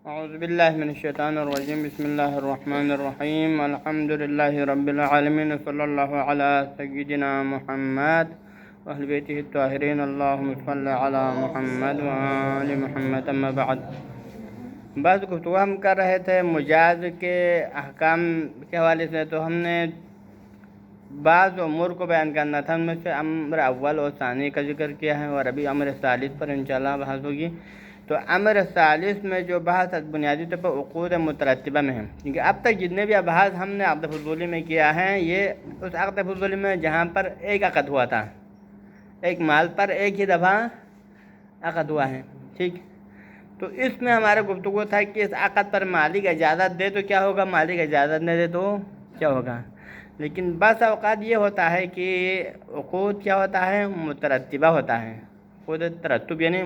اعوذ باللہ من الشیطان الرجیم بسم اللہ الرحمن الرحیم الحمد للہ رب العالمین صلی اللہ علی سیدنا محمد واہل بیتہ الطاہرین اللہم صلی علی محمد وآل محمد اما بعد۔ بعض گفتگو ہم کر رہے تھے مجاز کے احکام کے حوالے سے، تو ہم نے بعض امور کو بیان کرنا تھا، ان میں سے امر اول اور ثانی کا ذکر کیا ہے، اور ابھی امر ثالث پر انشاءاللہ بحث ہوگی۔ تو امر ثالث میں جو بحث بنیادی طور پر عقود مترتبہ میں ہے، کیونکہ اب تک جتنے بھی ابحاث ہم نے عقد فضولی میں کیا ہے، یہ اس عقد فضولی میں جہاں پر ایک عقد ہوا تھا، ایک مال پر ایک ہی دفعہ عقد ہوا ہے، ٹھیک۔ تو اس میں ہمارا گفتگو تھا کہ اس عقد پر مالک اجازت دے تو کیا ہوگا، مالک اجازت نہ دے تو کیا ہوگا۔ لیکن بعض اوقات یہ ہوتا ہے کہ عقود کیا ہوتا ہے، مترتبہ ہوتا ہے۔ خود ترتب یعنی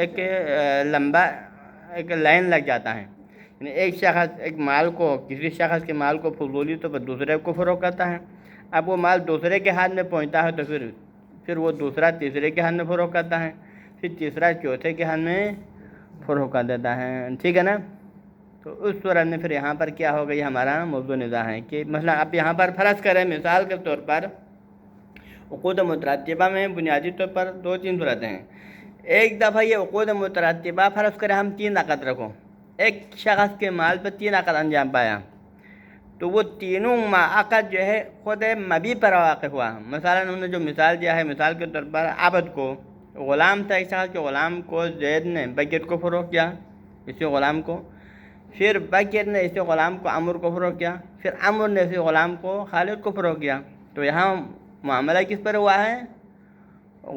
ایک لمبا ایک لائن لگ جاتا ہے، یعنی ایک شخص ایک مال کو، کسی شخص کے مال کو فضولی تو دوسرے کو فروخت کرتا ہے۔ اب وہ مال دوسرے کے ہاتھ میں پہنچتا ہے تو پھر وہ دوسرا تیسرے کے ہاتھ میں فروخت کرتا ہے، پھر تیسرا چوتھے کے ہاتھ میں فروخت کر دیتا ہے، ٹھیک ہے نا۔ تو اس صورت میں پھر یہاں پر کیا ہوگا، یہ ہمارا موضوع نظام ہے کہ مثلا اب یہاں پر فرض کریں مثال کے طور پر عقود مترتبہ میں بنیادی طور پر دو تین صورتیں ہیں۔ ایک دفعہ یہ عقود مترتبہ فرض کریں ہم 3 عقد رکھو، ایک شخص کے مال پہ 3 عقد انجام پایا، تو وہ تینوں عقد جو ہے خود مبی پر واقع ہوا۔ مثلا انہوں نے جو مثال دیا ہے، مثال کے طور پر عبد کو، غلام تھا ایک شخص کے، غلام کو زید نے بکر کو فروخت کیا، اسی غلام کو، پھر بکر نے اسی غلام کو عمر کو فروخت کیا، پھر عمر نے اسی غلام کو خالد کو فروخت کیا۔ تو یہاں معاملہ کس پر ہوا ہے،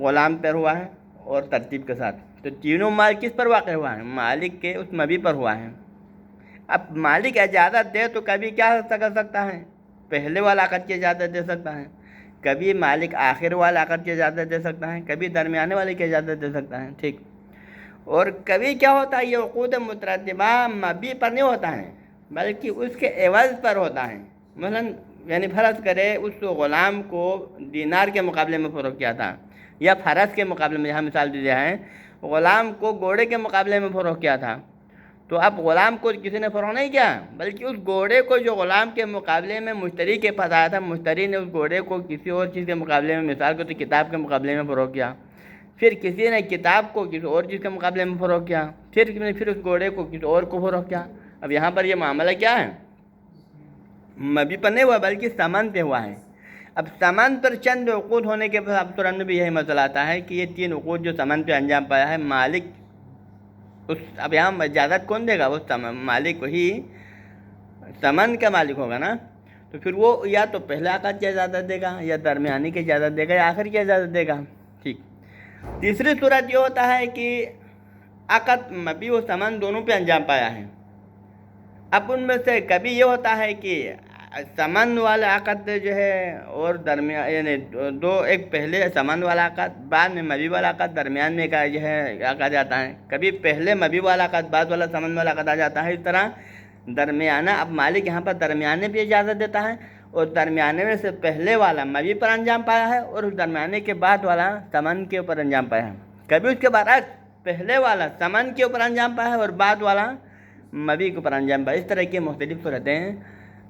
غلام پر ہوا ہے اور ترتیب کے ساتھ۔ تو تینوں مال کس پر واقع ہوا ہے، مالک کے اس مبی پر ہوا ہے۔ اب مالک اجازت دے تو کبھی کیا کر سکتا ہے، پہلے والا عقد کی اجازت دے سکتا ہے، کبھی مالک آخر والا عقد کی اجازت دے سکتا ہے، کبھی درمیانے والے کی اجازت دے سکتا ہے، ٹھیک۔ اور کبھی کیا ہوتا ہے، یہ عقود مترتبہ مبی پر نہیں ہوتا ہے بلکہ اس کے عوض پر ہوتا ہے۔ مثلا یعنی فرض کرے اس غلام کو دینار کے مقابلے میں فروخت کیا تھا، یا فرض کے مقابلے میں، یہاں مثال دی دیا ہے غلام کو گھوڑے کے مقابلے میں فروخت کیا تھا، تو اب غلام کو کسی نے فروخت نہیں کیا بلکہ اس گھوڑے کو جو غلام کے مقابلے میں مشتری کے پاس آیا تھا، مشتری نے اس گھوڑے کو کسی اور چیز کے مقابلے میں، مثال کو تو کتاب کے مقابلے میں فروخت کیا، پھر کسی نے کتاب کو کسی اور چیز کے مقابلے میں فروخت کیا، پھر اس گھوڑے کو کسی اور کو فروخت کیا۔ اب یہاں پر یہ معاملہ کیا ہے، مبی پر نہیں ہوا بلکہ ثمن پہ ہوا ہے۔ اب ثمن پر چند عقود ہونے کے بعد اب ترنت بھی یہی مسئلہ آتا ہے کہ یہ 3 عقود جو ثمن پہ انجام پایا ہے، مالک اب یہاں اجازت کون دے گا، وہ مالک وہی ثمن کا مالک ہوگا نا، تو پھر وہ یا تو پہلے عقد کی اجازت دے گا، یا درمیانی کی اجازت دے گا، یا آخر کی اجازت دے گا، ٹھیک۔ تیسری صورت یہ ہوتا ہے کہ عقد مبی و ثمن دونوں پہ انجام پایا ہے۔ اب ان میں سے کبھی یہ ہوتا ہے کہ ثمن والا عقد جو ہے اور درمیان یعنی ایک پہلے ثمن والا عقد، بعد میں مبی والا عقد، درمیان میں کا جو ہے عقد جاتا ہے، کبھی پہلے مبی والا عقد بعد والا ثمن والا عقد آ جاتا ہے۔ اس طرح درمیانہ، اب مالک یہاں پر درمیانے پہ اجازت دیتا ہے، اور درمیانے میں سے پہلے والا مبی پر انجام پایا ہے اور اس درمیانے کے بعد والا ثمن کے اوپر انجام پایا ہے۔ کبھی اس کے برعکس پہلے والا ثمن کے اوپر انجام پایا ہے اور بعد والا مبی کے اوپر انجام پایا، اس طرح کی مختلف صورتیں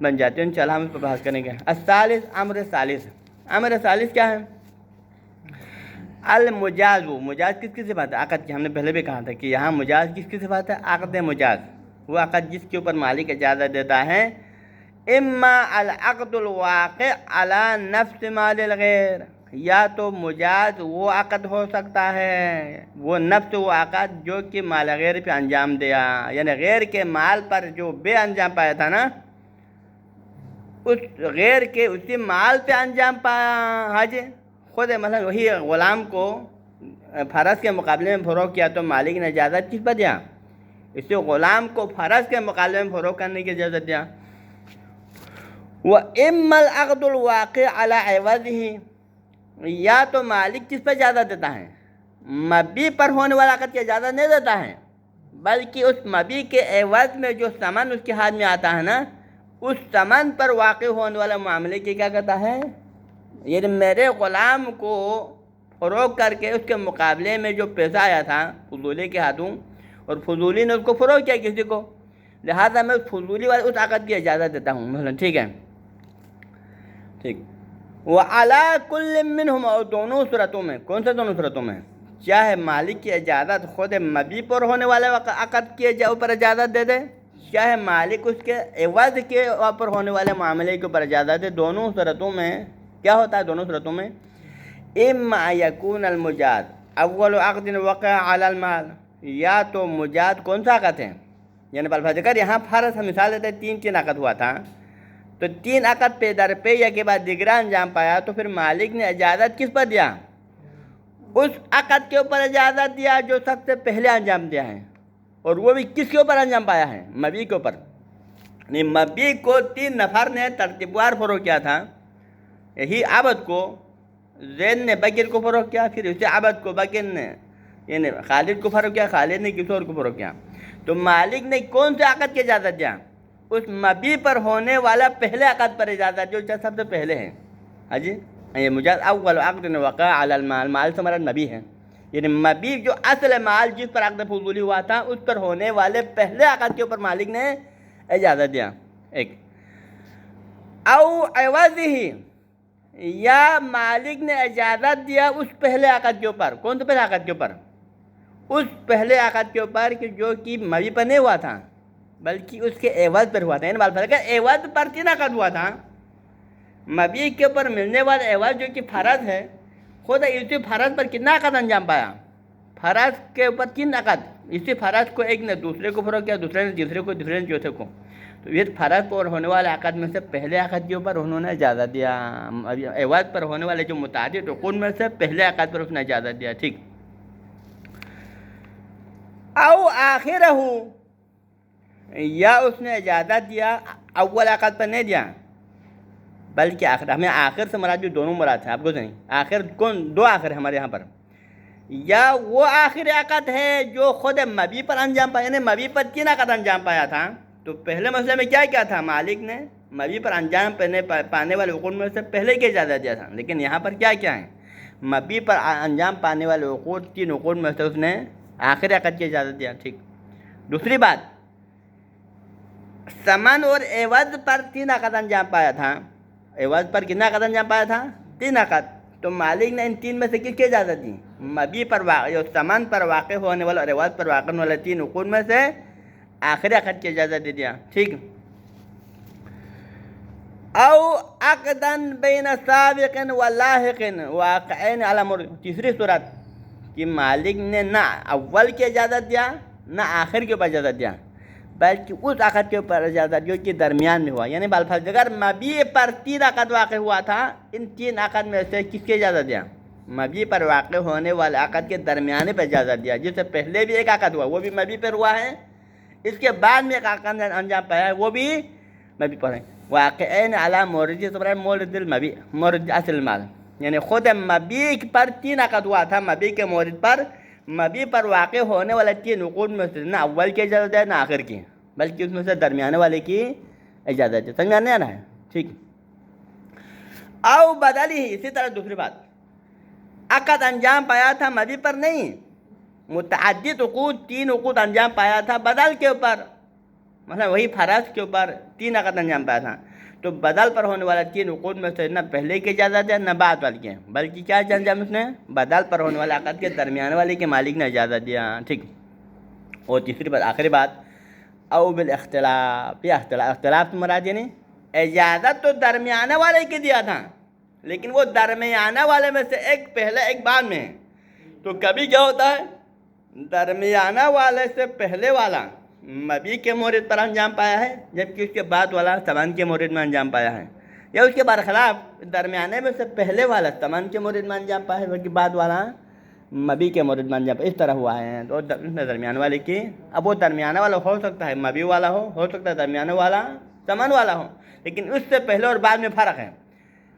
بن جاتی ہیں۔ انشاءاللہ ہم اس پر بحث کریں گے۔ الثالث، امر ثالث۔ امر ثالث کیا ہے، المجاز۔ مجاز کس کی صفات ہے، عقد کی، ہم نے پہلے بھی کہا تھا کہ یہاں مجاز کس کی صفات ہے، عقد مجاز، وہ عقد جس کے اوپر مالک اجازت دیتا ہے۔ اما العقد الواقع علی نفس مال الغیر، یا تو مجاز وہ عقد ہو سکتا ہے، وہ نفس وہ عقد جو کہ مال غیر پہ انجام دیا، یعنی غیر کے مال پر جو بے انجام پایا تھا نا، اس غیر کے اسی مال پہ انجام پایا۔ حج خود مثلا وہی غلام کو فرض کے مقابلے میں فروخت کیا تو مالک نے اجازت کس پر دیا، اسی غلام کو فرض کے مقابلے میں فروخت کرنے کی اجازت دیا۔ وَإِمَّا الْعَقْدُ الْوَاقِعُ عَلَىٰ عِوَضِهِ، یا تو مالک کس پر اجازت دیتا ہے، مبی پر ہونے والا عقد کی اجازت نہیں دیتا ہے بلکہ اس مبی کے عوض میں جو ثمن اس کے ہاتھ میں آتا ہے نا، اس ثمن پر واقع ہونے والا معاملے کی کیا کرتا ہے، یعنی میرے غلام کو فروخت کر کے اس کے مقابلے میں جو پیسہ آیا تھا فضولی کے ہاتھوں، اور فضولی نے اس کو فروغ کیا کسی کو، لہٰذا میں اس فضولی والے اس عقد کی اجازت دیتا ہوں مثلا، ٹھیک ہے، ٹھیک۔ وَعَلَىٰ كُلٍّ مِّنْهُمْ، اور دونوں صورتوں میں، کون سے دونوں صورتوں میں، چاہے مالک کی اجازت خود مبیع پر ہونے والے عقد کے اوپر اجازت دے دے، چاہے مالک اس کے عوض کے اوپر ہونے والے معاملے کے اوپر اجازت دے، دونوں صورتوں میں کیا ہوتا ہے، دونوں صورتوں میں اما یکون المجاز اول عقد وقع علی المال، یا تو مجاز کون سا عقد ہے، یعنی بالفرض اگر یہاں فرض ہم مثال دیتے ہیں تین عقد ہوا تھا، تو 3 عقد پہ در پہ یا کے بعد دیگرہ انجام پایا، تو پھر مالک نے اجازت کس پر دیا، اس عقد کے اوپر اجازت دیا جو سب سے پہلے انجام دیا ہے، اور وہ بھی کس کے اوپر انجام پایا ہے، مبیع کے اوپر، یعنی مبیع کو 3 نفر نے ترتیب وار فروغ کیا تھا، یہی عبد کو زید نے بکر کو فروغ کیا، پھر اسی عبد کو بکر نے یعنی خالد کو فروغ کیا، خالد نے کسی اور کو فروغ کیا، تو مالک نے کون سے عقد کی اجازت دیا، اس مبیع پر ہونے والا پہلے عقد پر اجازت جو سب سے پہلے ہے، ہاں جی، یہ مجاز اول عقد وقع علی المال، مال سے مراد مبیع ہے، یعنی مبیع جو اصل مال جس پر عقد فضولی ہوا تھا اس پر ہونے والے پہلے عقد کے اوپر مالک نے اجازت دیا، ایک او عوضی، یا مالک نے اجازت دیا اس پہلے عقد کے اوپر، کون سے پہلے عقد کے اوپر، اس پہلے عقد کے اوپر کہ جو کہ مبیع پر نہیں ہوا تھا بلکہ اس کے عوض پر ہوا تھا، یعنی بالفرض عوض پر 3 عقد ہوا تھا، مبیع کے اوپر ملنے والا عوض جو کہ فرض ہے، خود اسی فرض پر کتنا عقد انجام پایا، فرض کے اوپر 3 عقد، اسی فرض کو ایک نے دوسرے کو فروغ کیا، دوسرے نے تیسرے کو، تیسرے نے چوتھے کو، تو یہ فرض پر ہونے والے عقد میں سے پہلے عقد کے اوپر انہوں نے اجازت دیا، عوض پر ہونے والے جو متعدد عقود میں سے پہلے عقد پر اس نے اجازت دیا، ٹھیک۔ او آخرہ، یا اس نے اجازت دیا اول عقد پر نہیں دیا بلکہ آخر، ہمیں آخر سے مراد جو دونوں مراد ہے، آپ کو نہیں، آخر کون، 2 آخر ہے ہمارے یہاں پر، یا وہ آخر عقد ہے جو خود مبیع پر انجام پایا، یعنی مبیع پر 3 عقد انجام پایا تھا، تو پہلے مسئلے میں کیا تھا، مالک نے مبیع پر انجام پانے والے عقود میں سے پہلے کی اجازت دیا تھا، لیکن یہاں پر کیا ہے، مبیع پر انجام پانے والے عقود 3 عقود میں سے اس نے آخر عقد کی اجازت دیا، ٹھیک۔ دوسری بات، ثمن اور عوض پر 3 عقد انجام پایا تھا، عوض پر کتنا عقد انجام پایا تھا، 3 عقد، تو مالک نے ان 3 میں سے کس کی اجازت دی، مبیع پر واقع، ثمن پر واقع ہونے والا اور عوض پر واقع ہونے والے 3 عقود میں سے آخری عقد کی اجازت دے دیا، ٹھیک۔ او عقدن بین سابق و لاحق واقعین علی مرد، تیسری صورت کہ مالک نے نہ اول کی اجازت دیا نہ آخر کے اوپر اجازت دیا بلکہ اس عقد کے اوپر اجازت جو کہ درمیان میں ہوا، یعنی بالفرض اگر مبیع پر 3 عقد واقع ہوا تھا، ان 3 عقد میں سے کس کی اجازت دیا، مبیع پر واقع ہونے والے عقد کے درمیانے پر اجازت دیا، جس سے پہلے بھی ایک عقد ہوا وہ بھی مبیع پر ہوا ہے، اس کے بعد میں ایک عقد انجام پایا ہے وہ بھی مبیع پر ہے، واقعین علی مورد مورد المبیع، مورد اصل المال، یعنی خود مبیع پر 3 عقد ہوا تھا، مبیع کے مورد پر، مبیع پر واقع ہونے والے 3 عقود میں سے نہ اول کی اجازت ہے نہ آخر کی، بلکہ اس میں سے درمیانے والے کی اجازت ہے، سمجھ آنا ہے، ٹھیک۔ او بدلی ہی، اسی طرح دوسری بات، عقد انجام پایا تھا مبیع پر نہیں، متعدد عقود 3 عقود انجام پایا تھا بدل کے اوپر، مثلا وہی فرض کے اوپر 3 عقد انجام پایا تھا، تو بدل پر ہونے والا 3 عقود میں سے نہ پہلے کی اجازت ہے نہ بعد والے کی، بلکہ کیا انجام اس نے، بدل پر ہونے والے عقد کے درمیان والے کے مالک نے اجازت دیا، ٹھیک۔ اور تیسری بات، آخری بات، او بالاختلاف، یہ اختلاف تو مراد یعنی اجازت تو درمیانہ والے کے دیا تھا لیکن وہ درمیانہ والے میں سے ایک پہلے ایک بعد میں، تو کبھی کیا ہوتا ہے، درمیانہ والے سے پہلے والا مبیع کے مورد پر انجام پایا ہے جبکہ اس کے بعد والا ثمن کے مورد میں انجام پایا ہے، یا اس کے برخلاف درمیانے میں سے پہلے والا ثمن کے مورد میں انجام پایا ہے جبکہ بعد والا مبیع کے مورد میں انجام پایا، اس طرح ہوا ہے، تو درمیان والے کی، اب وہ درمیانہ والا ہو سکتا ہے مبیع والا ہو سکتا ہے درمیانہ والا ثمن والا ہو، لیکن اس سے پہلے اور بعد میں فرق ہے،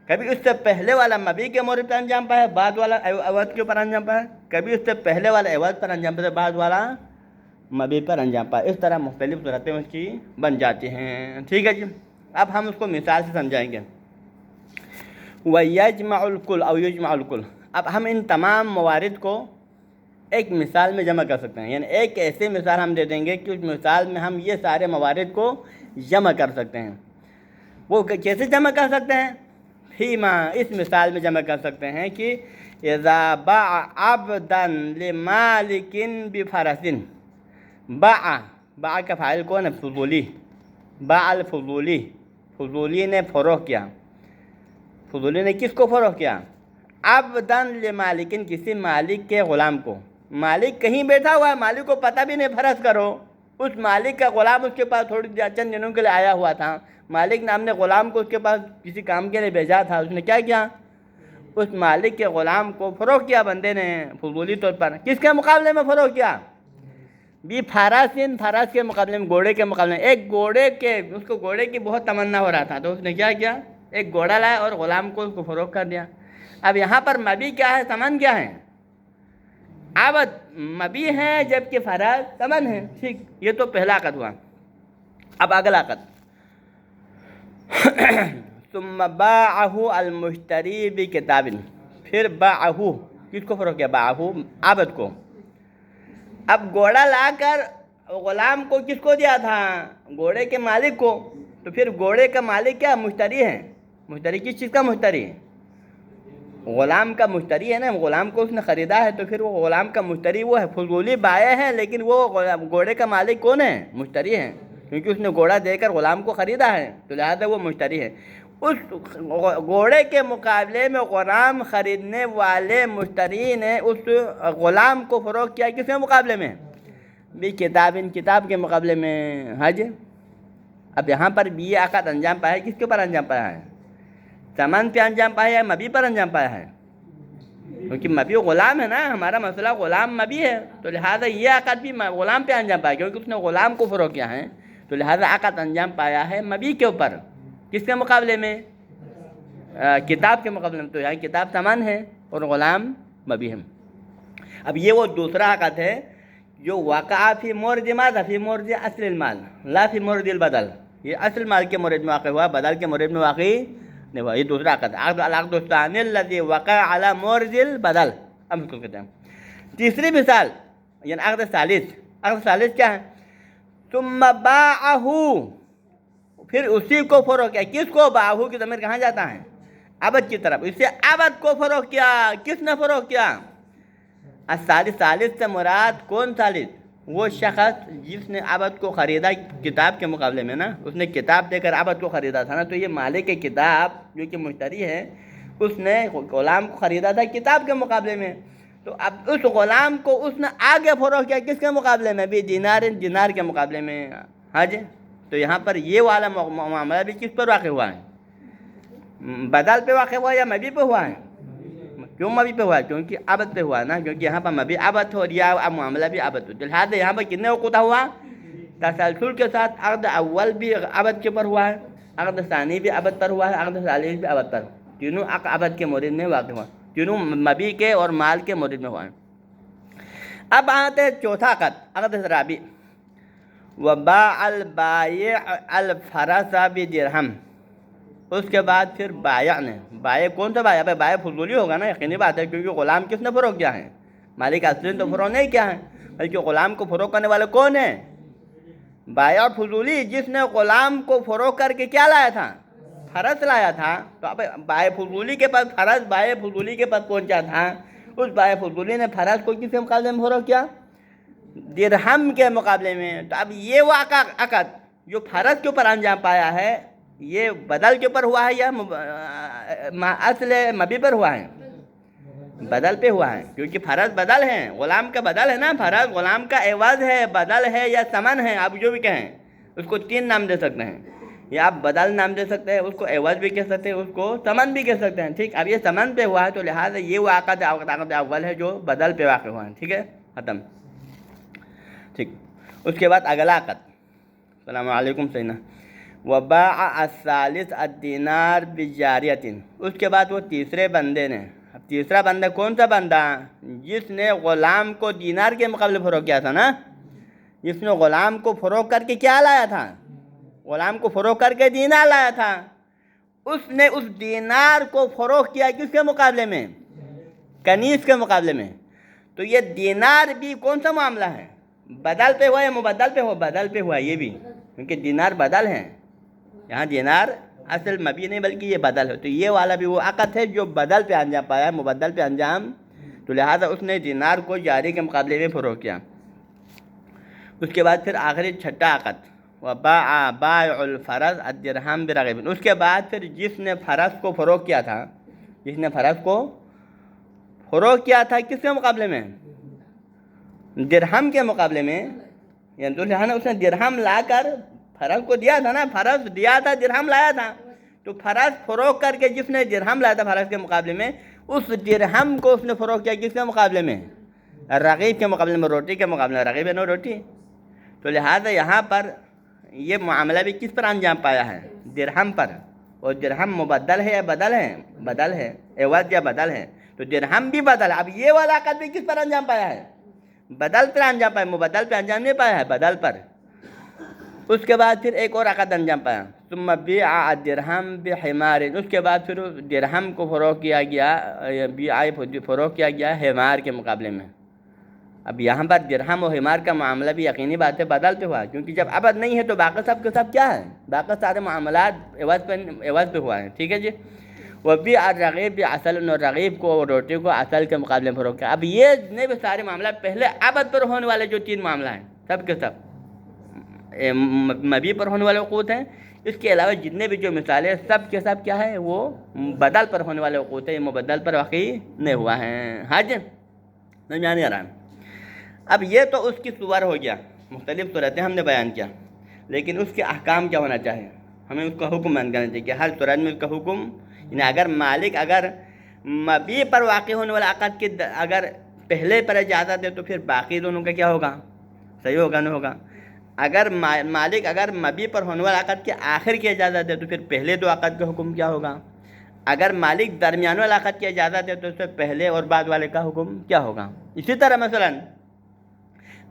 کبھی اس سے پہلے والا مبیع کے مورد پر انجام پایا، بعد والا عوض کے اوپر انجام پایا، کبھی اس سے پہلے والا عوض پر انجام پایا، بعد والا مبیع پر انجام پایا، اس طرح مختلف صورتیں اس کی بن جاتی ہیں، ٹھیک ہے جی۔ اب ہم اس کو مثال سے سمجھائیں گے، وَيَجْمَعُ الْكُلَّ أَوْ يُجْمَعُ الْكُلَّ، اب ہم ان تمام موارد کو ایک مثال میں جمع کر سکتے ہیں، یعنی ایک ایسی مثال ہم دے دیں گے کہ اس مثال میں ہم یہ سارے موارد کو جمع کر سکتے ہیں۔ وہ کیسے جمع کر سکتے ہیں؟ فیما، اس مثال میں جمع کر سکتے ہیں کہ اذا باع عبدا لمالک بفرس، باع کا فاعل کون ہے؟ فضولی، باع الفضولی، فضولی نے فروخت کیا، فضولی نے کس کو فروخت کیا؟ عبدا لمالکن، کسی مالک کے غلام کو۔ مالک کہیں بیٹھا ہوا ہے، مالک کو پتہ بھی نہیں، فرض کرو اس مالک کا غلام اس کے پاس تھوڑی چند دنوں کے لیے آیا ہوا تھا، مالک نے اپنے غلام کو اس کے پاس کسی کام کے لیے بھیجا تھا، اس نے کیا کیا؟ اس مالک کے غلام کو فروخت کیا بندے نے فضولی طور پر۔ کس کے مقابلے میں فروخت کیا؟ بھی فراسن، فرس کے مقابلے میں، گھوڑے کے مقابلے میں۔ ایک گھوڑے کے، اس کو گھوڑے کی بہت تمنا ہو رہا تھا، تو اس نے کیا کیا؟ ایک گھوڑا لایا اور غلام کو اس کو فروخت کر دیا۔ اب یہاں پر مبی کیا ہے؟ ثمن کیا ہے؟ عبد مبی ہے جبکہ فرس ثمن ہے، ٹھیک، یہ تو پہلا عقد ہوا۔ اب اگلا عقد ثم باعہ المشتری بکتاب، پھر باعہ، کس کو فروخت کیا؟ باعہ عبد کو۔ اب گھوڑا لا کر غلام کو کس کو دیا تھا؟ گھوڑے کے مالک کو، تو پھر گھوڑے کا مالک کیا؟ مشتری ہے۔ مشتری کس چیز کا مشتری ہے؟ غلام کا مشتری ہے نا، غلام کو اس نے خریدا ہے، تو پھر وہ غلام کا مشتری وہ ہے۔ فضولی بائع ہے لیکن وہ گھوڑے کا مالک کون ہے؟ مشتری ہے، کیونکہ اس نے گھوڑا دے کر غلام کو خریدا ہے، تو لہٰذا وہ مشتری ہے۔ اس گھوڑے کے مقابلے میں غلام خریدنے والے مشتری نے اس غلام کو فروخت کیا کس کے مقابلے میں؟ بھی کتاب، کتاب کے مقابلے میں۔ ہاں جی، اب یہاں پر بھی یہ عقد انجام پایا، کس کے اوپر انجام پایا ہے؟ ثمن پہ انجام پایا ہے، مبی پر انجام پایا ہے، کیونکہ مبی غلام ہے نا، ہمارا مسئلہ غلام مبی ہے، تو لہٰذا یہ عقد بھی غلام پہ انجام پایا، کیونکہ اس نے غلام کو فروخت کیا ہے، تو لہٰذا عقد انجام پایا ہے مبی کے اوپر۔ کس کے مقابلے میں؟ کتاب کے مقابلے میں، تو یہاں کتاب ثمن ہے اور غلام مبی ہے۔ اب یہ وہ دوسرا عقد ہے جو وقع فی مورد ماذا؟ فی مورد اصل المال لا فی مورد البدل، یہ اصل مال کے مورد میں واقع ہوا، بدل کے مورد میں واقع نہیں ہوا۔ یہ دوسرا عقد العقد الثانی الذی وقع علی مورد البدل، اب اس کو کہتے ہیں۔ تیسری مثال یعنی عقد ثالث، عقد ثالث کیا ہے؟ ثم باعہ، پھر اسی کو فروخت کیا، کس کو؟ باعہ کی ضمیر کہاں جاتا ہے؟ عبد کی طرف، اسے عبد کو فروخت کیا۔ کس نے فروخت کیا؟ الثالث، ثالث سے مراد کون ثالث؟ وہ شخص جس نے عبد کو خریدا کتاب کے مقابلے میں نا، اس نے کتاب دے کر عبد کو خریدا تھا نا، تو یہ مالک کتاب جو کہ مشتری ہے، اس نے غلام کو خریدا تھا کتاب کے مقابلے میں، تو اب اس غلام کو اس نے آگے فروخت کیا کس کے مقابلے میں؟ بھی دینار، دینار کے مقابلے میں۔ ہاں جی، تو یہاں پر یہ والا معاملہ بھی کس پر واقع ہوا ہے؟ بدل پہ واقع ہوا یا مبی پہ ہوا ہے؟ کیوں مبی پہ ہوا ہے؟ کیونکہ عبد پہ ہوا نا، کیونکہ یہاں پر مبی عبد ہو یا معاملہ بھی عبد ہو، لہٰذا یہاں پر کتنے وقوع ہوا؟ تسلسل کے ساتھ عقد اول بھی عبد کے پر ہوا ہے، عقد ثانی بھی عبد پر ہوا ہے، عقد ثالث بھی عبد پر، تینوں عبد کے مورد میں واقع ہوا، تینوں مبی کے اور مال کے مورد میں ہوا ہے۔ اب آتے ہیں چوتھا عقد، عقد رابع، وباع البائع الفرس بدرہم، اس کے بعد پھر بائع نے، بائع کون سا بائع؟ بائع فضولی ہوگا نا، یقینی بات ہے، کیونکہ غلام کس نے فروخت کیا ہے؟ مالک اصلی نے تو فروخت نہیں کیا ہے، بلکہ غلام کو فروخت کرنے والے کون ہیں؟ بائع فضولی، جس نے غلام کو فروخت کر کے کیا لایا تھا؟ فرس لایا تھا۔ تو اب بائع فضولی کے پاس فرس، بائع فضولی کے پاس پہنچا تھا، اس بائع فضولی نے فرس کو کس کے مقابلے میں فروخت کیا؟ درہم کے مقابلے میں۔ تو اب یہ وہ عقد جو فرس کے اوپر انجام پایا ہے، یہ بدل کے اوپر ہوا ہے یا اصل مبی پر ہوا ہے؟ بدل پہ ہوا ہے، کیونکہ فرض بدل ہے، غلام کا بدل ہے نا، فرض غلام کا عوض ہے، بدل ہے یا ثمن ہے، آپ جو بھی کہیں اس کو تین نام دے سکتے ہیں، یا آپ بدل نام دے سکتے ہیں، اس کو عوض بھی کہہ سکتے ہیں، اس کو ثمن بھی کہہ سکتے ہیں، ٹھیک۔ اب یہ ثمن پہ ہوا ہے تو لہٰذا یہ وہ عقد اول ہے جو بدل پہ واقع ہوا ہے، ٹھیک ہے، ختم، ٹھیک۔ اس کے بعد اگلا عقد، السلام علیکم سینا، وباع الثالث الدینار بجاریۃ، اس کے بعد وہ تیسرے بندے نے، اب تیسرا بندہ کون سا بندہ؟ جس نے غلام کو دینار کے مقابلے فروخت کیا تھا نا، جس نے غلام کو فروخت کر کے کیا لایا تھا؟ غلام کو فروخت کر کے دینار لایا تھا، اس نے اس دینار کو فروخت کیا کس کے مقابلے میں؟ کنیز کے مقابلے میں۔ تو یہ دینار بھی کون سا معاملہ ہے؟ بدل پہ ہوا یا مبدل پہ ہوا؟ بدل پہ ہوا یہ بھی، کیونکہ دینار بدل ہیں، یہاں دینار اصل مبی نہیں بلکہ یہ بدل ہے، تو یہ والا بھی وہ عقد ہے جو بدل پہ انجام پایا، مبدل پہ انجام، تو لہٰذا اس نے دینار کو جاری کے مقابلے میں فروخت کیا۔ اس کے بعد پھر آخری چھٹا عقد، وباع بائع الفرس الدرہم برغیب، اس کے بعد پھر جس نے فرس کو فروخت کیا تھا، جس نے فرس کو فروخت کیا تھا کس کے مقابلے میں؟ درہم کے مقابلے میں، یعنی تو لہٰذا اس نے درہم لا کر فرس کو دیا تھا نا، فرس دیا تھا، درہم لایا تھا، تو فرس فروخت کر کے جس نے درہم لایا تھا فرس کے مقابلے میں، اس درہم کو اس نے فروخت کیا کس کے مقابلے میں؟ رغیب کے مقابلے میں، روٹی کے مقابلے میں، رغیب ہے نا روٹی، تو لہٰذا یہاں پر یہ معاملہ بھی کس پر انجام پایا ہے؟ درہم پر، اور درہم مبدل ہے یا بدل ہے؟ بدل ہے، عوض یا بدل ہے، تو درہم بھی بدل ہے۔ اب یہ والا عقد بھی کس پر انجام پایا ہے؟ بدل پر انجام پایا، مبدل پہ انجام نہیں پایا ہے، بدل پر۔ اس کے بعد پھر ایک اور عقد انجام پایا، ثم بیع الدرہم بحمار، اس کے بعد پھر درہم کو فروخت کیا گیا، فروخت کیا گیا حمار کے مقابلے میں۔ اب یہاں پر درہم و حمار کا معاملہ بھی یقینی بات ہے بدل پہ ہوا، کیونکہ جب عبد نہیں ہے تو باقی سب کے سب کیا ہے؟ باقی سارے معاملات عوض پہ ہوا ہے، ٹھیک ہے جی۔ وبیع الرغیب بعسل، اور رغیب کو اور روٹی کو عسل کے مقابلے میں فروخت کیا۔ اب یہ جتنے بھی سارے معاملات پہلے عبد پر ہونے والے جو تین معاملہ ہیں سب کے سب مبی پر ہونے والے عقود ہیں، اس کے علاوہ جتنے بھی جو مثالیں سب کے سب کیا ہے؟ وہ بدل پر ہونے والے عقود ہیں، یہ مبدل پر واقعی نہیں ہوا ہے۔ ہاں جی، نہیں آ رہا ہے۔ اب یہ تو اس کی صور ہو گیا، مختلف صورتیں ہم نے بیان کیا، لیکن اس کے احکام کیا ہونا چاہیے؟ ہمیں اس کا حکم بیان کرنا چاہیے کہ ہر صورت میں اس کا حکم، یعنی اگر مالک اگر مبی پر واقع ہونے والا عقد کی اگر پہلے پر اجازت دے تو پھر باقی دونوں کا کیا ہوگا؟ صحیح ہوگا نہیں ہوگا؟ اگر مالک اگر مبی پر ہونے والا عقد کے آخر کی اجازت دے تو پھر پہلے دو عقد کا حکم کیا ہوگا؟ اگر مالک درمیان والا عقد کی اجازت دے تو اس سے پہلے اور بعد والے کا حکم کیا ہوگا؟ اسی طرح مثلاً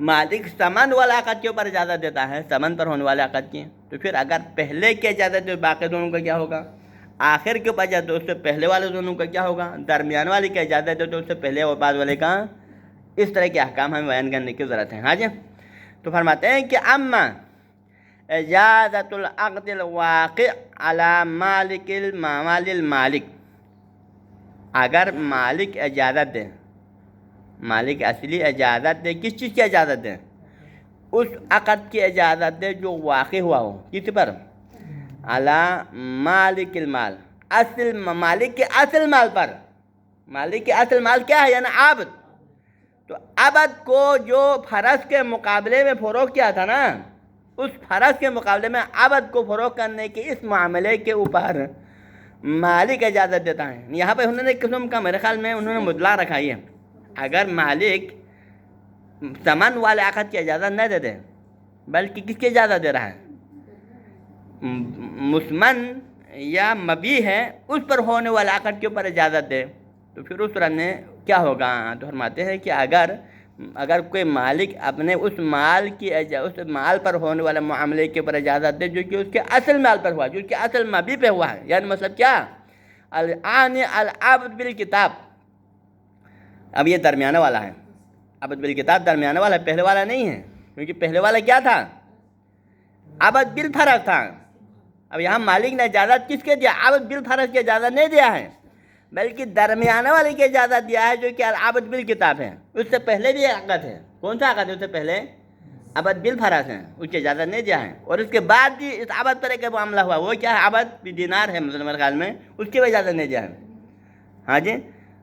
مالک ثمن والا عقد کے اوپر اجازت دیتا ہے، ثمن پر ہونے والے عقد کی، تو پھر اگر پہلے کی اجازت دے باقی دونوں کا کیا ہوگا؟ آخر کے اوپر اجازت دے اس سے پہلے والے دونوں کا کیا ہوگا؟ درمیان والے کی اجازت دے تو اس سے پہلے اور بعد والے کا۔ اس طرح کے احکام ہمیں بیان کرنے کی ضرورت ہے۔ ہاں جی، تو فرماتے ہیں کہ اما اجازت العقد الواقع علی مالک المال المالک، اگر مالک اجازت دے، مالک اصلی اجازت دے، کس چیز کی اجازت دے؟ اس عقد کی اجازت دے جو واقع ہوا ہو، کس پر؟ علی مالک المال، اصل مالک کے اصل مال پر۔ مالک کے اصل مال کیا ہے؟ یعنی عبد، تو عبد کو جو فرس کے مقابلے میں فروخت کیا تھا نا، اس فرس کے مقابلے میں عبد کو فروخت کرنے کے اس معاملے کے اوپر مالک اجازت دیتا ہے۔ یہاں پہ انہوں نے قسم کا میرے خیال میں انہوں نے مدلہ رکھا ہے، اگر مالک ثمن والے عقد کی اجازت نہ دے دے بلکہ کس کی اجازت دے رہا ہے؟ مسمن یا مبی ہے اس پر ہونے والے عقد کے اوپر اجازت دے تو پھر اس طرح میں کیا ہوگا؟ تو فرماتے ہیں کہ اگر کوئی مالک اپنے اس مال کی اس مال پر ہونے والے معاملے کے اوپر اجازت دے جو کہ اس کے اصل مال پر ہوا، جو کہ اصل مبی پہ ہوا ہے، یعنی مطلب کیا؟ العان العبد بالکتاب، اب یہ درمیانہ والا ہے، عبد بالکتاب درمیانہ والا ہے، پہلے والا نہیں ہے، کیونکہ پہلے والا کیا تھا؟ عبد بالفرض تھا۔ اب یہاں مالک نے اجازت کس کے دیا؟ عبد بالفرض کی اجازت نہیں دیا ہے بلکہ درمیانہ والے کی اجازت دیا ہے جو کہ عبد بالکتاب ہے۔ اس سے پہلے بھی عقد ہے، کون سا عقد ہے؟ اس سے پہلے عبد بالفرض ہے، اس کی اجازت نہیں دیا ہے، اور اس کے بعد بھی اس عبد پر ایک معاملہ ہوا، وہ کیا ہے؟ عبد بدینار ہے میرے خیال میں، اس کی اجازت نہیں دیا ہے۔ ہاں جی،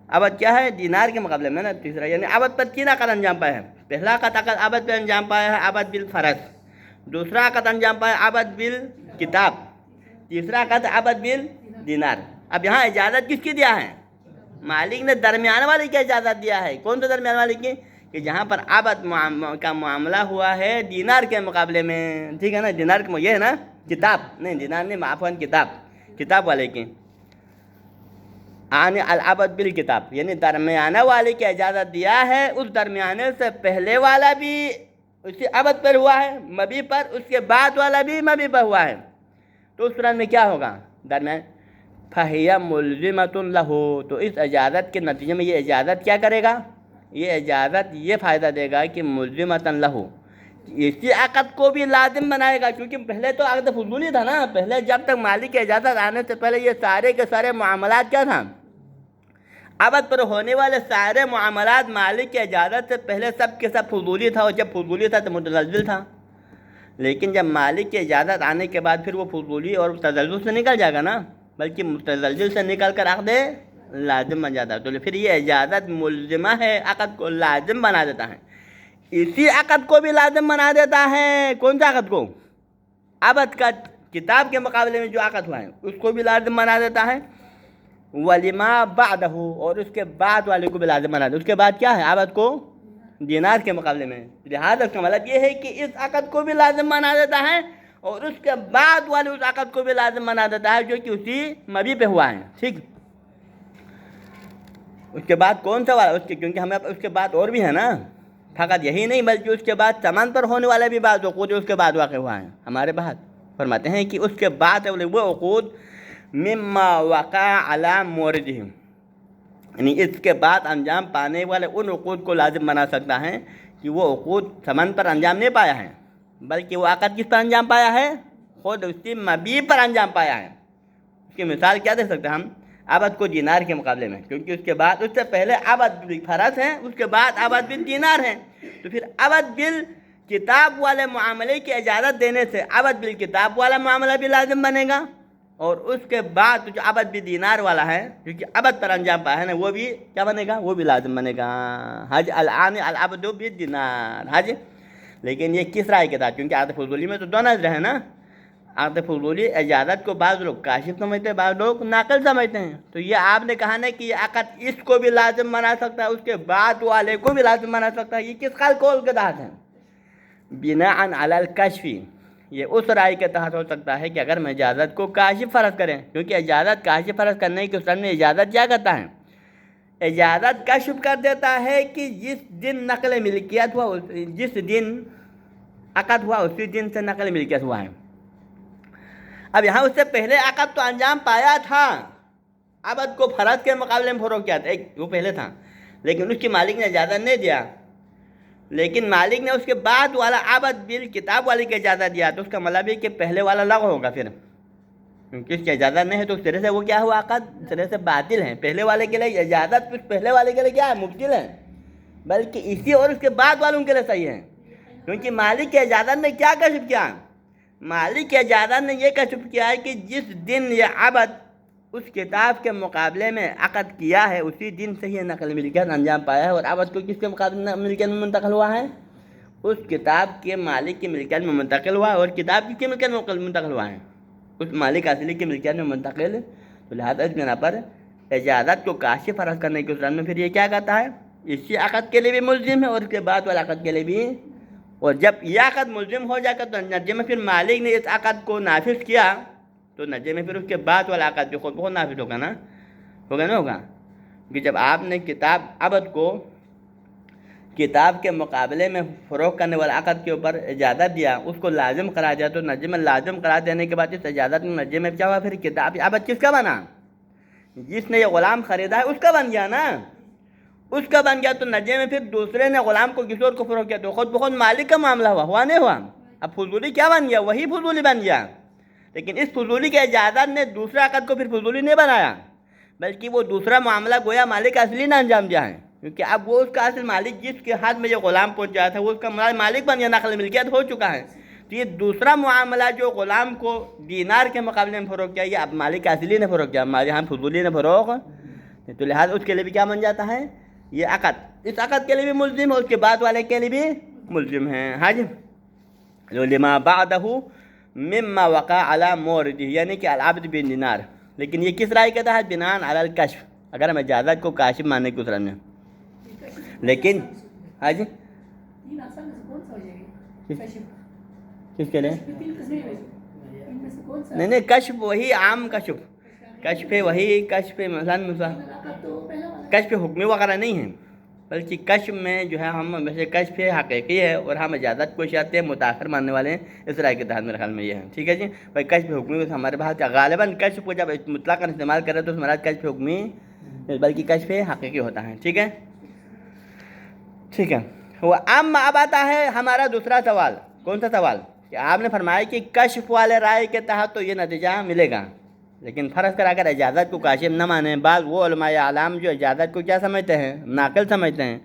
عبد کیا ہے؟ دینار کے مقابلے میں نا تیسرا، یعنی عبد پر تین عقد انجام پایا ہے۔ پہلا عقد عبد پہ انجام پایا ہے عبد بالفرض، دوسرا عقد انجام پایا عبد بالکتاب، تیسرا عقد عبد بالدینار۔ اب یہاں اجازت کس کی دیا ہے؟ مالک نے درمیان والے کی اجازت دیا ہے۔ کون سا درمیان والے کی؟ کہ جہاں پر عبد کا معاملہ ہوا ہے دینار کے مقابلے میں، ٹھیک ہے نا؟ دینار کا یہ ہے نا، کتاب نہیں، دینار نہیں، عفواً کتاب والے کی، آنے العبد بالکتاب، یعنی درمیانہ والے کی اجازت دیا ہے، اس درمیانے سے پہلے والا بھی اسی عبد پر ہوا ہے مبی پر، اس کے بعد والا بھی مبی پر ہوا ہے، تو اس صورت میں کیا ہوگا؟ درمیان فَهِيَ مُلْزِمَةٌ لَهُ، تو اس اجازت کے نتیجے میں یہ اجازت کیا کرے گا؟ یہ اجازت یہ فائدہ دے گا کہ ملزمۃ لہو، اسی عقد کو بھی لازم بنائے گا، کیونکہ پہلے تو عقد فضولی تھا نا، پہلے جب تک مالک کی اجازت آنے سے پہلے یہ سارے کے سارے معاملات کیا تھا، عبد پر ہونے والے سارے معاملات مالک کی اجازت سے پہلے سب کے سب فضولی تھا، اور جب فضولی تھا تو متزلزل تھا، لیکن جب مالک کی اجازت آنے کے بعد پھر وہ فضولی اور تزلزل سے نکل جائے گا نا، بلکہ متزلزل سے نکل کر عقد لازم بن جاتا ہے، تو پھر یہ اجازت ملزمہ ہے، عقد کو لازم بنا دیتا ہے۔ اسی عقد کو بھی لازم بنا دیتا ہے، کون سا عقد کو؟ عبد کا کتاب کے مقابلے میں جو عقد ہوا ہے اس کو بھی لازم بنا دیتا ہے، وَلِمَا بَعْدَهُ، اور اس کے بعد والے کو بھی لازم بنا دیتا ہے۔ اس کے بعد کیا ہے؟ عبد کو دینار کے مقابلے میں، لہذا اس کا مطلب یہ ہے کہ اس عقد کو بھی لازم بنا دیتا ہے، اور اس کے بعد والے اس عقد کو بھی لازم بنا دیتا ہے جو کہ اسی مبی پہ ہوا ہے، ٹھیک۔ اس کے بعد کون سا والا؟ کیونکہ ہمیں اس کے بعد اور بھی ہے نا، فقط یہی نہیں بلکہ اس کے بعد ثمن پر ہونے والا بھی بعض عقود اس کے بعد واقع ہوا ہے۔ ہمارے بات فرماتے ہیں کہ اس کے بعد وہ عقود مما وقع علی موردہم، یعنی اس کے بعد انجام پانے والے ان عقود کو لازم بنا سکتا ہے کہ وہ عقود ثمن پر انجام نہیں پایا ہے، بلکہ وہ عقد کس پر انجام پایا ہے؟ خود اسی مبی پر انجام پایا ہے۔ اس کی مثال کیا دے سکتے ہیں ہم؟ عبد کو دینار کے مقابلے میں، کیونکہ اس کے بعد، اس سے پہلے عبد بھی فرض ہے، اس کے بعد عبد بن دینار ہے، تو پھر عبد بل کتاب والے معاملے کی اجازت دینے سے عبد بل کتاب والا معاملہ بھی لازم بنے گا، اور اس کے بعد جو عبد بھی دینار والا ہے کیونکہ عبد پر انجام پایا ہے نا، وہ بھی کیا بنے گا؟ وہ بھی لازم بنے گا۔ حج الان العبد بالدینار، حج۔ لیکن یہ کس رائے کے تھا؟ کیونکہ عقد فضولی میں تو دو نظر ہے نا، عقد فضولی اجازت کو بعض لوگ کاشف سمجھتے ہیں، بعض لوگ ناقل سمجھتے ہیں، تو یہ آپ نے کہا نا کہ یہ عقد اس کو بھی لازم بنا سکتا ہے، اس کے بعد والے کو بھی لازم بنا سکتا ہے، یہ کس قول کے تحت ہے؟ بناء علی الکشف، یہ اس رائے کے تحت ہو سکتا ہے کہ اگر ہم اجازت کو کاشف فرض کریں، کیونکہ اجازت کاشف فرض کرنے کے سن میں اجازت کیا کرتا ہے؟ اجازت کشف کر دیتا ہے کہ جس دن نقل ملکیت ہوا، جس دن عقد ہوا اسی دن سے نقل ملکیت ہوا ہے۔ اب یہاں اس سے پہلے عقد تو انجام پایا تھا، عبد کو فرض کے مقابلے میں فروغ کیا تھا، ایک وہ پہلے تھا، لیکن اس کی مالک نے اجازت نہیں دیا، لیکن مالک نے اس کے بعد والا عبد بل کتاب والے کی اجازت دیا، تو اس کا مطلب ہے کہ پہلے والا لغو ہوگا پھر، کیونکہ اس کی اجازت نہیں ہے تو اس طرح سے وہ کیا ہوا؟ عقد طرح سے باطل ہے۔ پہلے والے کے لیے اجازت کچھ پہلے والے کے لیے کیا ہے؟ مبطل ہے، بلکہ اسی اور اس کے بعد والوں کے لیے صحیح ہے، کیونکہ مالک کی اجازت نے کیا کشف کیا؟ مالک کی اجازت نے یہ کشف کیا ہے کہ جس دن یہ عبد اس کتاب کے مقابلے میں عقد کیا ہے اسی دن سے یہ نقل ملکیت انجام پایا ہے، اور عبد کو کس کے مقابلے ملکیت میں منتقل ہوا ہے؟ اس کتاب کے مالک کی ملکیت میں منتقل ہوا ہے، اور کتاب کی ملکیت میں منتقل ہوا ہے اس مالک اصلی کی ملکیت میں منتقل، تو لہٰذا اس بنا پر اجازت کو کاشف فرض کرنے کے سن میں پھر یہ کیا کہتا ہے؟ اسی عقد کے لیے بھی ملزم ہے اور اس کے بعد والے عقد کے لیے بھی، اور جب یہ عقد ملزم ہو جائے گا تو نتیجے میں پھر مالک نے اس عقد کو نافذ کیا تو نتیجے میں پھر اس کے بعد والا عقد بھی خود بخود نافذ ہوگا نا، ہوگا نا ہوگا، کہ جب آپ نے کتاب عبد کو کتاب کے مقابلے میں فروغ کرنے والے عقد کے اوپر اجازت دیا، اس کو لازم قرار دیا، تو نتیجے میں لازم قرار دینے کے بعد اس اجازت میں نتیجے میں کیا ہوا؟ پھر کتاب عبد کس کا بنا؟ جس نے یہ غلام خریدا ہے اس کا بن گیا نا، اس کا بن گیا، تو نتیجے میں پھر دوسرے نے غلام کو کسی اور کو فروغ کیا تو خود بخود مالک کا معاملہ ہوا نہیں ہوا؟ اب فضولی کیا بن گیا؟ وہی فضولی بن گیا، لیکن اس فضولی کے اجازت نے دوسرا عقد کو پھر فضولی نہیں بنایا، بلکہ وہ دوسرا معاملہ گویا مالک اصلی نے انجام دیا ہے، کیونکہ اب وہ اس کا اصل مالک جس کے ہاتھ میں یہ غلام پہنچا تھا وہ اس کا مالک بن گیا، نقل ملکیت ہو چکا ہے، تو یہ دوسرا معاملہ جو غلام کو دینار کے مقابلے میں فروغ کیا، یہ اب مالک اصلی نے فروغ کیا، ہمارے یہاں فضولی نے فروغ، تو لہٰذا اس کے لیے بھی کیا بن جاتا ہے؟ یہ عقد، اس عقد کے لیے بھی ملزم ہے، اس کے بعد والے کے لیے بھی ملزم ہے۔ ہاں جی، لما بعدہ مما وقع علی موردہ، یعنی کہ العبد بن دینار، لیکن یہ کس رائے کے تحت؟ بناء علی الکشف، اگر ہم اجازت کو کاشف ماننے کی صورت میں، لیکن ہاں جی کس کے لیے؟ نہیں کشف وہی عام کشف وہی کشف مثلا کشف حکمی وغیرہ نہیں ہے، بلکہ کشف میں جو ہے ہم ویسے کشف حقیقی ہے اور ہم اجازت کو شرط متاخر ماننے والے ہیں، اس رائے کے تحت میرے خیال میں یہ ہے، ٹھیک ہے جی بھائی۔ کشف حکمی ہمارے پاس غالباً کشف کو جب مطلقاً استعمال کرے تو ہمارا کشف حکمی بلکہ کشف حقیقی ہوتا ہے، ٹھیک ہے۔ ٹھیک ہے. وہ اب آتا ہے ہمارا دوسرا سوال. کون سا سوال؟ کہ آپ نے فرمایا کہ کشف والے رائے کے تحت تو یہ نتیجہ ملے گا، لیکن فرض کر اگر اجازت کو کاشف نہ مانیں، بعض وہ علماء اعلام جو اجازت کو کیا سمجھتے ہیں؟ ناقل سمجھتے ہیں،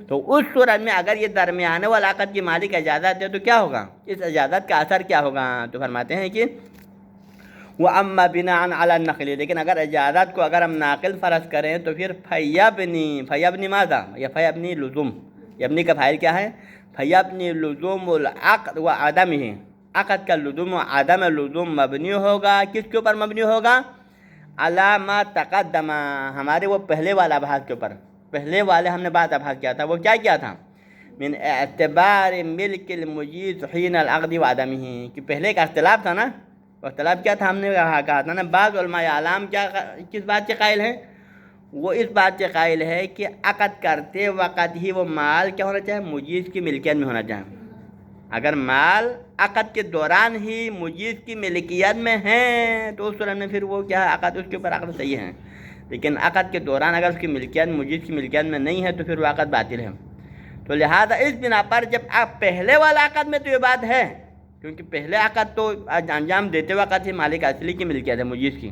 تو اس صورت میں اگر یہ درمیانے والا عقد کی مالک اجازت ہے تو کیا ہوگا؟ اس اجازت کا اثر کیا ہوگا؟ تو فرماتے ہیں کہ وَأَمَّا بِنَاءً عَلَى النَّقْلِ، لیکن اگر اجازت کو اگر ہم ناقل فرض کریں تو پھر فَيَبْنِ ماذا؟ یا فَيَبْنِ لزوم، یبنی کا فاعل کیا ہے؟ فَيَبْنِ لزوم العقد وعدمه، عقد کا لزوم و عدم لزوم مبنی ہوگا. کس کے اوپر مبنی ہوگا؟ عَلَى مَا تَقَدَّمَ، ہمارے وہ پہلے والا بحث کے اوپر. پہلے والے ہم نے بات ابحاث کیا تھا، وہ کیا تھا؟ من اعتبار ملک المجیز حین العقد وعدمه، کہ پہلے کا اختلاف تھا نا. اختلاف کیا تھا؟ ہم نے کہا تھا نا بعض علماء اعلام کس بات کے قائل ہیں؟ وہ اس بات کے قائل ہے کہ عقد کرتے وقت ہی وہ مال کیا ہونا چاہیے؟ مجیز کی ملکیت میں ہونا چاہیے. اگر مال عقد کے دوران ہی مجیز کی ملکیت میں ہیں تو اس صورت میں پھر وہ کیا ہے؟ عقد اس کے اوپر عقد صحیح ہے. لیکن عقد کے دوران اگر اس کی ملکیت مجیز کی ملکیت میں نہیں ہے تو پھر وہ عقد باطل ہے. تو لہذا اس بنا پر جب آپ پہلے والا عقد میں تو یہ بات ہے، کیونکہ پہلے عقد تو انجام دیتے وقت ہی مالک اصلی کی ملکیت ہے مجیز کی،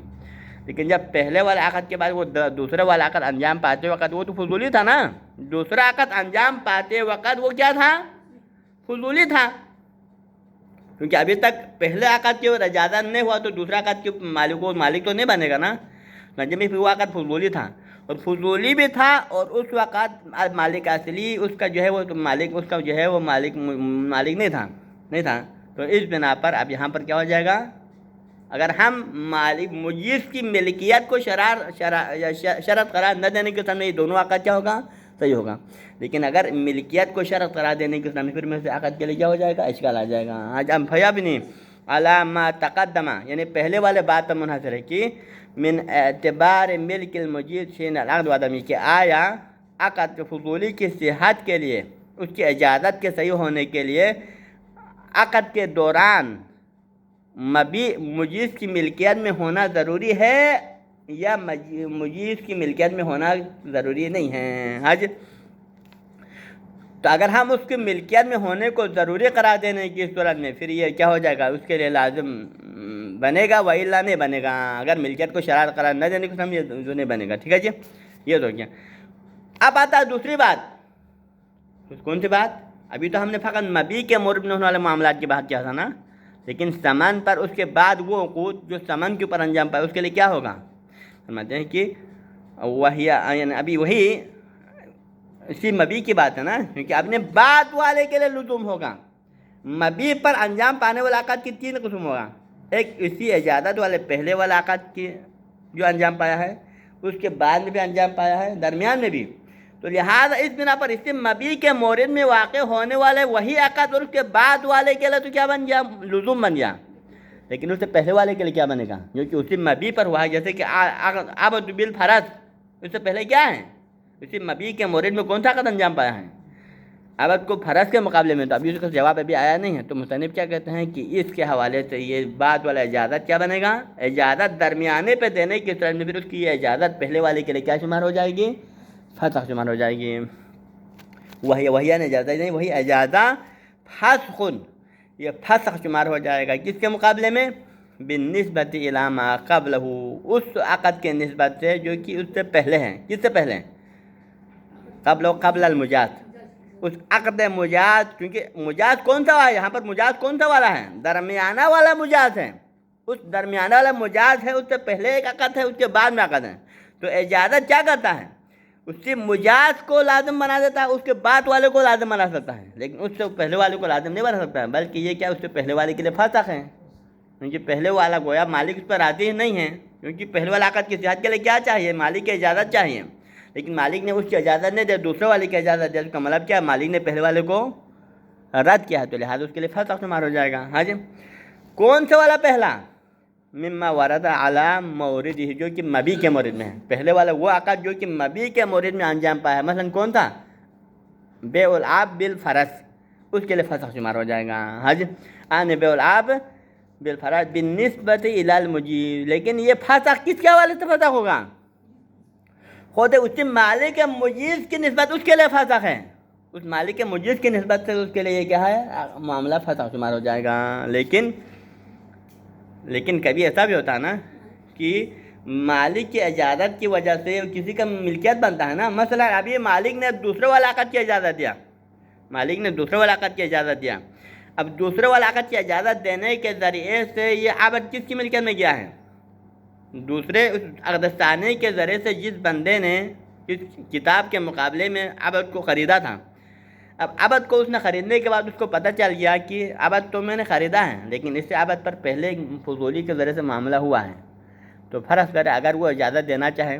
لیکن جب پہلے والے عقد کے بعد وہ دوسرے والا عقد انجام پاتے وقت وہ تو فضولی تھا نا. دوسرا عقد انجام پاتے وقت وہ کیا تھا؟ فضولی تھا، کیونکہ ابھی تک پہلے عقد کی اجازت نہیں ہوا تو دوسرا عقد کے مالک تو نہیں بنے گا نا. نجمی پھر وہ عقد فضولی تھا، اور فضولی بھی تھا، اور اس وقت مالک اصلی اس کا جو ہے وہ مالک اس کا جو ہے وہ مالک نہیں تھا. تو اس بنا پر اب یہاں پر کیا ہو جائے گا؟ اگر ہم مالک مجیز کی ملکیت کو شرط قرار نہ دینے کے سامنے یہ دونوں عقد کیا ہوگا؟ صحیح ہوگا. لیکن اگر ملکیت کو شرط قرار دینے کے سامنے پھر میں سے عقد کے لیے کیا ہو جائے گا؟ اشکال آ جائے گا. آج ہم فیبنی علی ما تقدم، یعنی پہلے والے بات پر منحصر ہے کہ من اعتبار ملک المجیز حین العقد وعدمه، کہ آیا عقد فضولی کی صحت کے لیے، اس کی اجازت کے صحیح ہونے کے لیے عقد کے دوران مجیز کی ملکیت میں ہونا ضروری ہے یا مجیز کی ملکیت میں ہونا ضروری نہیں ہے؟ حج تو اگر ہم اس کی ملکیت میں ہونے کو ضروری قرار دینے کی صورت میں پھر یہ کیا ہو جائے گا؟ اس کے لیے لازم بنے گا، وَإِلَّا نہیں بنے گا. اگر ملکیت کو شرط قرار نہ دینے کو یہ نہیں بنے گا. ٹھیک ہے جی، یہ تو کیا. اب آتا ہے دوسری بات. کون سی بات؟ ابھی تو ہم نے فقط مبی کے مورد میں ہونے والے معاملات کی بات کیا تھا نا، لیکن ثمن پر اس کے بعد وہ عقود جو ثمن کے اوپر انجام پائے اس کے لیے کیا ہوگا؟ سمجھتے ہیں کہ وہی یعنی ابھی وہی اسی مبی کی بات ہے نا، کیونکہ اپنے بعد والے کے لیے لزوم ہوگا. مبی پر انجام پانے والا عقد کی 3 قسم ہوگا. ایک اسی اجازت والے پہلے والا عقد کی جو انجام پایا ہے، اس کے بعد میں بھی انجام پایا ہے، درمیان میں بھی. تو لہٰذا اس بنا پر اسی مبی کے مورد میں واقع ہونے والے وہی عقد اور اس کے بعد والے کے لیے تو کیا بن گیا؟ لزوم بن گیا. لیکن اس سے پہلے والے کے لیے کیا بنے گا؟ جو کہ اسی مبی پر ہوا ہے. جیسے کہ عقد بالفرض، اس سے پہلے کیا ہے؟ اسی مبی کے مورد میں کون سا عقد انجام پایا ہے؟ عقد کو فرض کے مقابلے میں. تو ابھی اس کا جواب ابھی آیا نہیں ہے. تو مصنف کیا کہتے ہیں کہ اس کے حوالے سے یہ بعد والا اجازت کیا بنے گا؟ اجازت درمیانے پہ دینے کی صورت میں پھر اس کی یہ اجازت پہلے والے کے لیے کیا شمار ہو جائے گی؟ فسخ شمار ہو جائے گی. وہی اجازت نہیں، وہی اجازت فسخ، یہ فسخ شمار ہو جائے گا. کس کے مقابلے میں؟ بالنسبت الی ما قبلہ، اس عقد کے نسبت سے جو کہ اس سے پہلے ہیں. کس سے پہلے؟ قبل المجاز، اس عقد مجاز. کیونکہ مجاز کون سا ہے یہاں پر؟ مجاز کون سا والا ہے؟ درمیانہ والا مجاز ہے. اس درمیانہ والا مجاز ہے، اس سے پہلے ایک عقد ہے، اس کے بعد میں عقد ہے. تو اجازت کیا کرتا ہے؟ اس سے مجاز کو لازم بنا دیتا ہے، اس کے بعد والے کو لازم بنا سکتا ہے، لیکن اس سے پہلے والے کو لازم نہیں بنا سکتا ہے. بلکہ یہ کیا اس سے پہلے والے کے لیے فسخ ہے، کیونکہ پہلے والا گویا مالک اس پر راضی ہی نہیں ہے. کیونکہ پہلے والا عقد کی صحت کے لیے کیا چاہیے؟ مالک کی اجازت چاہیے. لیکن مالک نے اس کی اجازت نہیں دی، دوسرے والے کی اجازت دی. اس کا مطلب کیا؟ مالک نے پہلے والے کو رد کیا ہے، تو لہٰذا اس کے لیے فسخ شمار ہو جائے گا. ہاں جی، کون سا والا پہلا؟ مما ورد علی موردہ، جو کہ مبی کے مورد میں ہے. پہلے والا وہ عقد جو کہ مبی کے مورد میں انجام پایا ہے. مثلا کون تھا؟ بیع العاب بالفرض، اس کے لیے فسخ شمار ہو جائے گا. ہاں جی، بیع العاب بالفرض بالنسبت الی المجیز. لیکن یہ فسخ کس کے حوالے سے فسخ ہوگا؟ خود اسی مالک مجیز کی نسبت اس کے لیے فسخ ہے. اس مالک کے مجیز کی نسبت سے اس کے لیے یہ کیا ہے معاملہ فسخ شمار ہو جائے گا۔ لیکن کبھی ایسا بھی ہوتا ہے نا کہ مالک کی اجازت کی وجہ سے کسی کا ملکیت بنتا ہے نا۔ مثلا ابھی مالک نے دوسرے ولاقت کی اجازت دیا، اب دوسرے ولاقت کی اجازت دینے کے ذریعے سے یہ عبد کس کی ملکیت میں گیا ہے؟ دوسرے اس عقد ثانی کے ذریعے سے جس بندے نے اس کتاب کے مقابلے میں عبد کو خریدا تھا، اب عبد کو اس نے خریدنے کے بعد اس کو پتہ چل گیا کہ عبد تو میں نے خریدا ہے لیکن اس سے عبد پر پہلے فضولی کے ذریعے سے معاملہ ہوا ہے، تو فرض کرے اگر وہ اجازت دینا چاہے،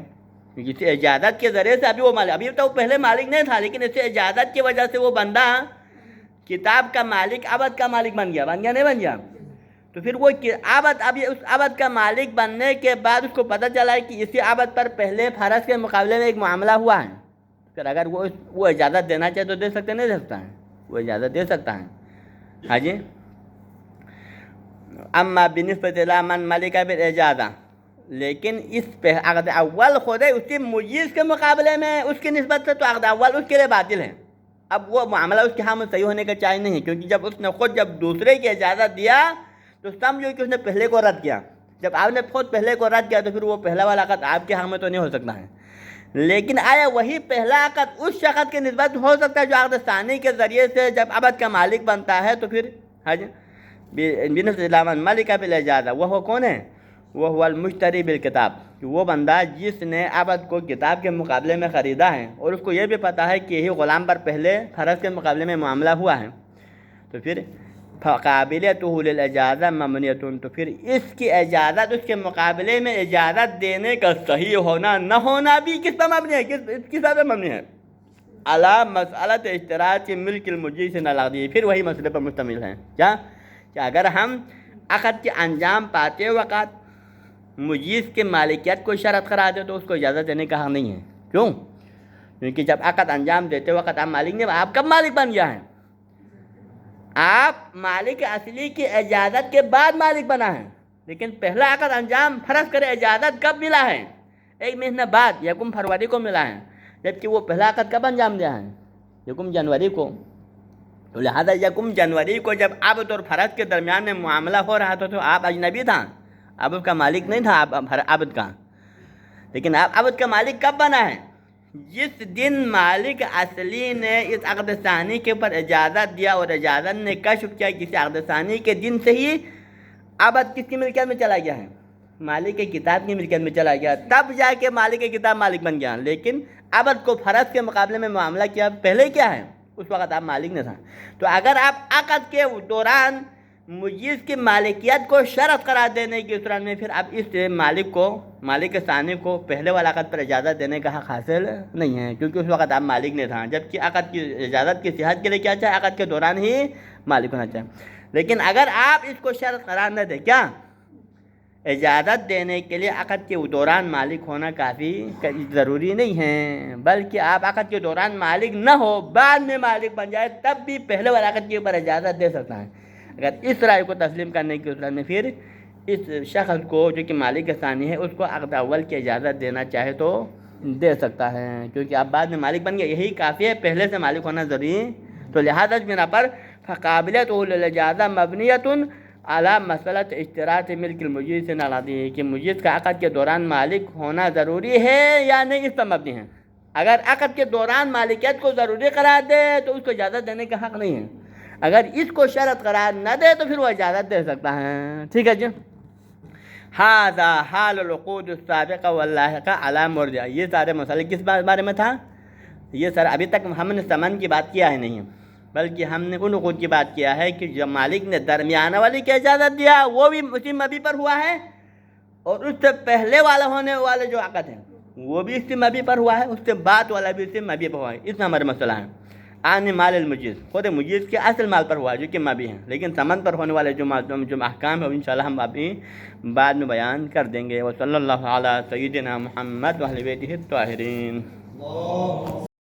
کسی اجازت کے ذریعے سے ابھی وہ مالک، ابھی تو وہ پہلے مالک نہیں تھا لیکن اس سے اجازت کی وجہ سے وہ بندہ کتاب کا مالک عبد کا مالک بن گیا نہیں بن گیا؟ تو پھر وہ عبد، ابھی اس عبد کا مالک بننے کے بعد اس کو پتہ چلا ہے کہ اسی عبد پر پہلے فرض کے مقابلے میں ایک معاملہ ہوا ہے، پھر اگر وہ اجازت دینا چاہے تو دے سکتے نہیں دے سکتا ہے؟ وہ اجازت دے سکتا ہے۔ ہاں جی، اما بنسبت الی من ملک بالاجازہ، لیکن اس پہ عقد اول خود ہے اس کی مجیز کے مقابلے میں اس کی نسبت سے تو عقد اول اس کے لیے باطل ہے۔ اب وہ معاملہ اس کے ہاں میں صحیح ہونے کا چاہیے نہیں ہے، کیونکہ جب اس نے خود جب دوسرے کی اجازت دیا تو سمجھو کہ اس نے پہلے کو رد کیا، جب آپ نے خود پہلے کو رد کیا تو پھر وہ پہلا والا عقد آپ کے ہاں میں تو نہیں ہو سکتا ہے، لیکن آیا وہی پہلا عقد اس شخص کی نسبت ہو سکتا ہے جو عقد ثانی کے ذریعے سے جب عبد کا مالک بنتا ہے؟ تو پھر حج بنسبت الی من ملک بالاجازہ، وہ کون ہے؟ وہ هو المشتری بالکتاب، کہ وہ بندہ جس نے عبد کو کتاب کے مقابلے میں خریدا ہے اور اس کو یہ بھی پتہ ہے کہ یہی غلام پر پہلے فرض کے مقابلے میں معاملہ ہوا ہے، تو پھر فقابلتہ للاجازہ ممنوعۃ، تو پھر اس کی اجازت، اس کے مقابلے میں اجازت دینے کا صحیح ہونا نہ ہونا بھی کس پر مبنی ہے؟ کس پر مبنی ہے؟ علی مسئلۃ اشتراط ملک المجیز العقدی، پھر وہی مسئلے پر مشتمل ہے کیا کہ اگر ہم عقد کے انجام پاتے وقت مجیز کے مالکیت کو شرط قرار دے تو اس کو اجازت دینے کا حق نہیں ہے۔ کیوں؟ کیونکہ جب عقد انجام دیتے وقت آپ مالک نہیں، آپ کب مالک بن گیا ہے؟ آپ مالک اصلی کی اجازت کے بعد مالک بنا ہے، لیکن پہلا عقد انجام فرض کرے اجازت کب ملا ہے؟ 1 مہینہ بعد، 1 فروری کو ملا ہے، جبکہ وہ پہلا عقد کب انجام دیا ہے؟ 1 جنوری کو۔ تو لہذا 1 جنوری کو جب عبد اور فرض کے درمیان میں معاملہ ہو رہا تھا تو آپ اجنبی تھا، عبد کا مالک نہیں تھا عبد کا، لیکن آپ عبد کا مالک کب بنا ہے؟ جس دن مالک اصلی نے اس عقد ثانی کے اوپر اجازت دیا اور اجازت نے کشف کیا کسی عقد ثانی کے دن سے ہی عبد کس کی ملکیت میں چلا گیا ہے؟ مالک کی کتاب کی ملکیت میں چلا گیا، تب جا کے مالک کی کتاب مالک بن گیا، لیکن عبد کو فرض کے مقابلے میں معاملہ کیا پہلے کیا ہے؟ اس وقت آپ مالک نہیں تھا۔ تو اگر آپ عقد کے دوران مجیز کی مالکیت کو شرط قرار دینے کی صورت میں پھر اب اس مالک ثانی کو پہلے والا عقد پر اجازت دینے کا حق حاصل نہیں ہے، کیونکہ اس وقت آپ مالک نہیں تھا، جبکہ عقد کی اجازت کی صحت کے لیے کیا چاہے؟ عقد کے دوران ہی مالک ہونا چاہیے۔ لیکن اگر آپ اس کو شرط قرار نہ دیں، کیا اجازت دینے کے لیے عقد کے دوران مالک ہونا کافی ضروری نہیں ہے، بلکہ آپ عقد کے دوران مالک نہ ہو، بعد میں مالک بن جائے تب بھی پہلے والا عقد کے اوپر اجازت دے سکتا ہے۔ اگر اس رائے کو تسلیم کرنے کی صورت میں پھر اس شخص کو جو کہ مالک ثانی ہے اس کو عقد اول کی اجازت دینا چاہے تو دے سکتا ہے، کیونکہ آپ بعد میں مالک بن گئے، یہی کافی ہے، پہلے سے مالک ہونا ضروری۔ تو لہذا اس بنا پر فقابلتہ للاجازہ مبنیۃ علی مسئلۃ اشتراط ملک المجیز العقدی، کہ مجیز کا عقد کے دوران مالک ہونا ضروری ہے یا نہیں، اس پر مبنی ہے۔ اگر عقد کے دوران مالکیت کو ضروری قرار دے تو اس کو اجازت دینے کا حق نہیں ہے، اگر اس کو شرط قرار نہ دے تو پھر وہ اجازت دے سکتا ہے۔ ٹھیک ہے جی، ھذا حال العقود السابقہ واللاحقہ علی مرجع، یہ سارے مسئلے کس بارے میں تھا؟ یہ سر ابھی تک ہم نے ثمن کی بات کیا ہے نہیں، بلکہ ہم نے ان عقود کی بات کیا ہے کہ جب مالک نے درمیانہ والی کی اجازت دیا وہ بھی اسی مبی پر ہوا ہے، اور اس سے پہلے والا ہونے والے جو عقد ہے وہ بھی اسی مبی پر ہوا ہے، اس سے بعد والا بھی اسی مبی پر ہوا ہے۔ اس میں ہمارا مسئلہ ہے عن مال المجیز، خود مجیز کے اصل مال پر ہوا جو کہ مبی ہے، لیکن ثمن پر ہونے والے جو احکام ہیں انشاءاللہ ہم ابھی بعد میں بیان کر دیں گے۔ وصلی اللہ علی سیدنا محمد و اہل بیتہ الطاہرین۔